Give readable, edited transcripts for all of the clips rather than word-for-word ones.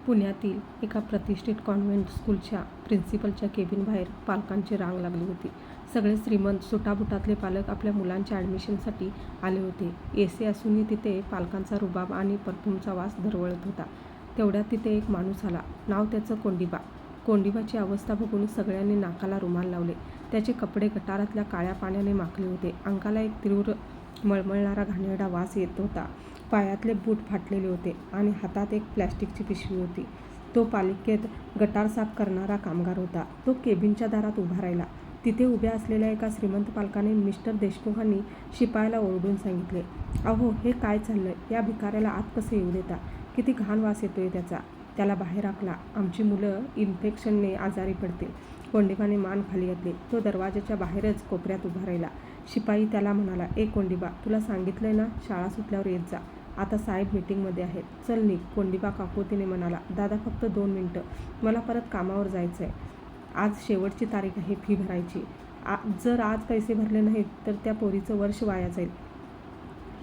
पुण्यातील एका प्रतिष्ठित कॉन्व्हेंट स्कूलच्या प्रिन्सिपलच्या केबिनबाहेर पालकांची रांग लागली होती. सगळे श्रीमंत सुटाबुटातले पालक आपल्या मुलांच्या ॲडमिशनसाठी आले होते. AC असूनही तिथे पालकांचा रुबाब आणि परफ्यूमचा वास दरवळत होता. तेवढ्यात तिथे एक माणूस आला. नाव त्याचं कोंडिबा. कोंडिबाची अवस्था बघून सगळ्यांनी नाकाला रुमाल लावले. त्याचे कपडे गटारातल्या काळ्या पाण्याने माखले होते. अंगाला एक तीव्र मळमळणारा घाणेरडा वास येत होता. पायातले बूट फाटलेले होते आणि हातात एक प्लॅस्टिकची पिशवी होती. तो पालिकेत गटार साफ करणारा कामगार होता. तो केबिनच्या दारात उभा राहिला. तिथे उभ्या असलेल्या एका श्रीमंत पालकाने मिस्टर देशमुखांनी शिपायाला ओरडून सांगितले, "अहो, हे काय चाललंय? या भिकाऱ्याला आत कसं येऊ देता? किती घाण वास येतोय त्याचा. त्याला बाहेर हाकला. आमची मुलं इन्फेक्शनने आजारी पडतील." कोंडिबाने मान खाली घातली. तो दरवाजाच्या बाहेरच कोपऱ्यात उभा राहिला. शिपाई त्याला म्हणाला, "ए कोंडिबा, तुला सांगितलंय ना, शाळा सुटल्यावर येत जा. आता साहेब मीटिंगमध्ये आहेत. चल निघ." कोंडिबा काकुतीने म्हणाला, "दादा, फक्त 2 मिनिटं. मला परत कामावर जायचं आहे. आज शेवटची तारीख आहे फी भरायची. जर आज पैसे भरले नाहीत तर त्या पोरीचं वर्ष वाया जाईल."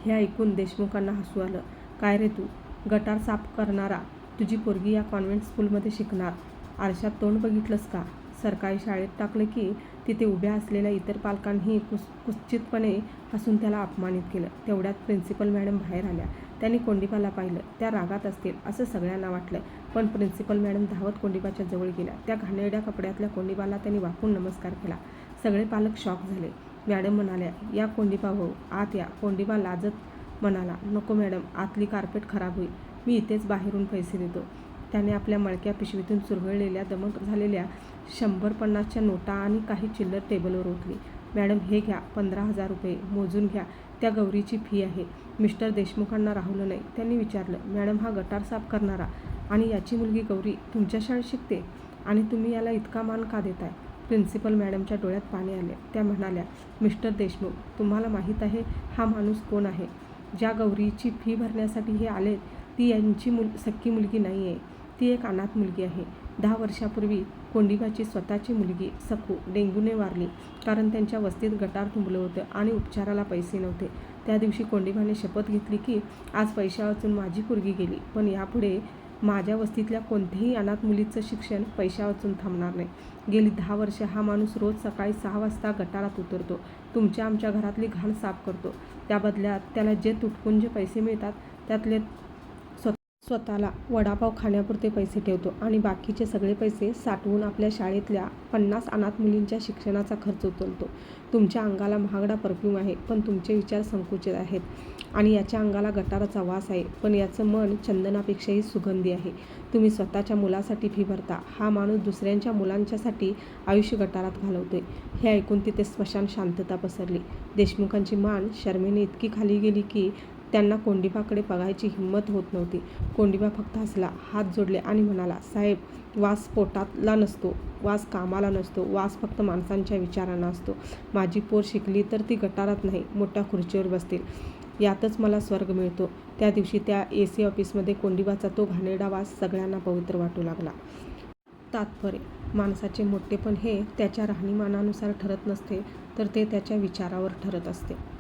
हे ऐकून देशमुखांना हसू आलं. "काय रे तू, गटार साफ करणारा? तुझी पोरगी या कॉन्व्हेंट स्कूलमध्ये शिकणार? आरशात तोंड बघितलंस का?" सरकारी शाळेत टाकलं की तिथे उभ्या असलेल्या इतर पालकांनी कुत्सितपणे हसून त्याला अपमानित केलं. तेवढ्यात प्रिन्सिपल मॅडम बाहेर आल्या. त्यांनी कोंडिबाला पाहिलं. त्या रागात असतील असं सगळ्यांना वाटलं. पण प्रिन्सिपल मॅडम धावत कोंडिबाच्या जवळ गेल्या. त्या घाणेरड्या कपड्यातल्या कोंडिबाला त्यांनी वाकून नमस्कार केला. सगळे पालक शॉक झाले. मॅडम म्हणाल्या, "या कोंडिबा भाऊ, आत या." कोंडिबा लाजत म्हणाला, "नको मॅडम, आतली कार्पेट खराब होईल. मी इथेच बाहेरून पैसे देतो." त्याने आपल्या मळक्या पिशवीतून चुरगळलेल्या दमक झालेल्या 100-50च्या नोटा आणि काही चिल्लर टेबलवर ओतली. "मॅडम, हे घ्या 15,000 रुपये. मोजून घ्या. त्या गौरीची फी आहे." मिस्टर देशमुखांना राहवलं नाही. त्यांनी विचारलं, "मॅडम, हा गटार साफ करणारा आणि याची मुलगी गौरी तुमच्या शाळेत शिकते आणि तुम्ही याला इतका मान का देताय?" प्रिन्सिपल मॅडमच्या डोळ्यात पाणी आले. त्या म्हणाल्या, "मिस्टर देशमुख, तुम्हाला माहीत आहे हा माणूस कोण आहे? ज्या गौरीची फी भरण्यासाठी हे आलेत ती यांची सख्खी मुलगी नाही आहे. ती एक अनाथ मुलगी आहे. 10 वर्षापूर्वी कोंडिबाची स्वतःची मुलगी सखू डेंग्यूने वारली, कारण त्यांच्या वस्तीत गटार तुंबलं होतं आणि उपचाराला पैसे नव्हते. त्या दिवशी कोंडिबाने शपथ घेतली की आज पैसा वाचून माझी पोरगी गेली, पण यापुढे माझ्या वस्तीतल्या कोणत्याही अनाथ मुलीचं शिक्षण पैसा वाचून थांबणार नाही. गेली 10 वर्षे हा माणूस रोज सकाळी 6 वाजता गटारात उतरतो. तुमच्या आमच्या घरातली घाण साफ करतो. त्या बदल्यात त्याला जे तुटपुंजे पैसे मिळतात त्यातले स्वतःला वडापाव खाण्यापुरते पैसे ठेवतो आणि बाकीचे सगळे पैसे साठवून आपल्या शाळेतल्या 50 अनाथ मुलींच्या शिक्षणाचा खर्च उचलतो. तुमच्या अंगाला महागडा परफ्यूम आहे, पण तुमचे विचार संकुचित आहेत. आणि याच्या अंगाला गटाराचा वास आहे, पण याचं मन चंदनापेक्षाही सुगंधी आहे. तुम्ही स्वतःच्या मुलासाठी फी भरता. हा माणूस दुसऱ्यांच्या मुलांच्यासाठी आयुष्य गटारात घालवतोय." हे ऐकून तिथे स्मशान शांतता पसरली. देशमुखांची मान शरमेने इतकी खाली गेली की त्यांना कोंडिबाकडे बघायची हिंमत होत नव्हती. कोंडिबा फक्त हसला, हात जोडले आणि म्हणाला, "साहेब, वास पोटाला नसतो. वास कामाला नसतो. वास फक्त माणसांच्या विचारांना असतो. माझी पोर शिकली तर ती गटारात नाही, मोठ्या खुर्चीवर बसतील. यातच मला स्वर्ग मिळतो." त्या दिवशी त्या AC ऑफिसमध्ये कोंडिबाचा तो घाणेरडा वास सगळ्यांना पवित्र वाटू लागला. तात्पर्य: माणसाचे मोठेपण हे त्याच्या राहणीमानानुसार ठरत नसते, तर ते त्याच्या विचारावर ठरत असते.